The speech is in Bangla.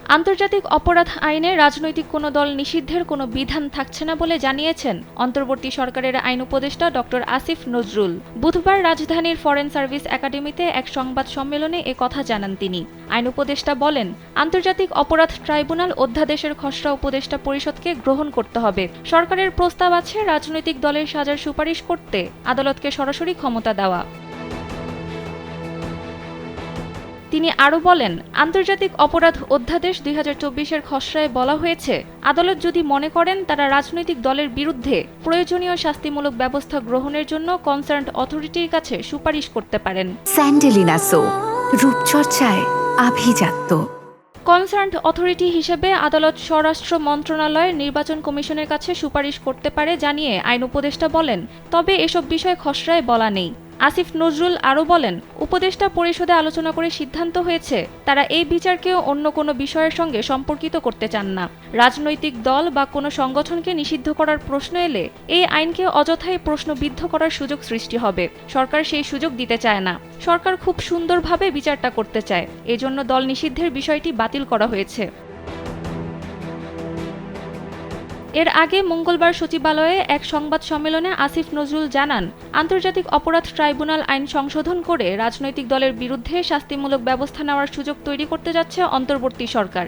আন্তর্জাতিক অপরাধ আইনে রাজনৈতিক কোনো দল নিষিদ্ধের কোনো বিধান থাকছে না বলে জানিয়েছেন অন্তর্বর্তী সরকারের আইন উপদেষ্টা ডক্টর আসিফ নজরুল। বুধবার রাজধানীর ফরেন সার্ভিস একাডেমিতে এক সংবাদ সম্মেলনে এ কথা জানান তিনি। আইন উপদেষ্টা বলেন, আন্তর্জাতিক অপরাধ ট্রাইব্যুনাল অধ্যাদেশের খসড়া উপদেষ্টা পরিষদকে গ্রহণ করতে হবে। সরকারের প্রস্তাব আছে রাজনৈতিক দলের সাজার সুপারিশ করতে আদালতকে সরাসরি ক্ষমতা দেওয়া। তিনি আরও বলেন, আন্তর্জাতিক অপরাধ অধ্যাদেশ ২০২৪-এর খসড়ায় বলা হয়েছে, আদালত যদি মনে করেন তারা রাজনৈতিক দলের বিরুদ্ধে প্রয়োজনীয় শাস্তিমূলক ব্যবস্থা গ্রহণের জন্য কনসার্নড অথরিটির কাছে সুপারিশ করতে পারেন। স্যান্ডেলিনা সো, রূপচর্চায় আভিজাত্য। কনসার্নড অথরিটি হিসেবে আদালত স্বরাষ্ট্র মন্ত্রণালয়ের নির্বাচন কমিশনের কাছে সুপারিশ করতে পারে জানিয়ে আইন উপদেষ্টা বলেন, তবে এসব বিষয় খসড়ায় বলা নেই। আসিফ নজরুল আরও বলেন, উপদেষ্টা পরিষদে আলোচনা করে সিদ্ধান্ত হয়েছে তারা এই বিচারকেও অন্য কোনো বিষয়ের সঙ্গে সম্পর্কিত করতে চান না। রাজনৈতিক দল বা কোনো সংগঠনকে নিষিদ্ধ করার প্রশ্ন এলে এই আইনকে অযথাই প্রশ্নবিদ্ধ করার সুযোগ সৃষ্টি হবে। সরকার সেই সুযোগ দিতে চায় না। সরকার খুব সুন্দরভাবে বিচারটা করতে চায়, এজন্য দল নিষিদ্ধের বিষয়টি বাতিল করা হয়েছে। এর আগে মঙ্গলবার সচিবালয়ে এক সংবাদ সম্মেলনে আসিফ নজরুল জানান, আন্তর্জাতিক অপরাধ ট্রাইব্যুনাল আইন সংশোধন করে রাজনৈতিক দলের বিরুদ্ধে শাস্তিমূলক ব্যবস্থা নেওয়ার সুযোগ তৈরি করতে যাচ্ছে অন্তর্বর্তী সরকার।